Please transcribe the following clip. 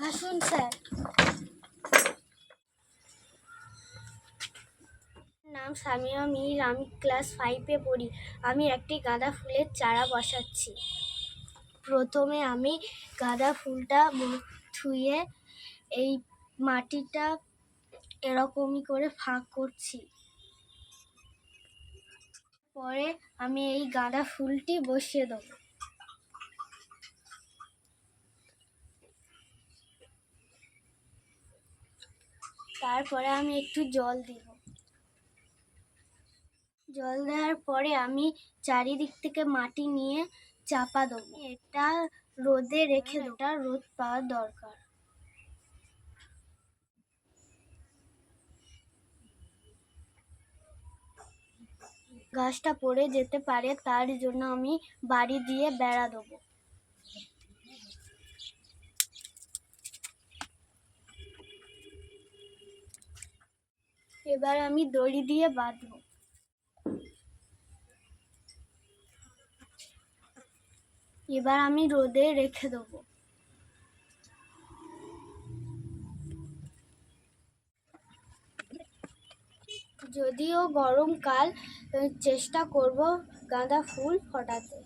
আসুন স্যার। নাম সামিয়া মির, আমি ক্লাস 5-এ পড়ি। আমি একটি গাঁদা ফুলের চারা বসাচ্ছি। প্রথমে আমি গাঁদা ফুলটা থুয়ে এই মাটিটা এরকমই করে ফাঁক করছি। পরে আমি এই গাঁদা ফুলটি বসিয়ে দেবো। তারপরে আমি একটু জল দিব। জল দেওয়ার পরে আমি চারিদিক থেকে মাটি নিয়ে চাপা দেবো। এটা রোদে রেখে দেবো, এটা রোদ পাওয়ার দরকার। গাছটা পড়ে যেতে পারে, তার জন্য আমি বাড়ি দিয়ে বেড়া দেবো। এবার আমি দড়ি দিয়ে বাঁধবো। এবার আমি রোদে রেখে দেবো। যদিও গরমকাল, চেষ্টা করব গাঁদা ফুল ফোটাতে।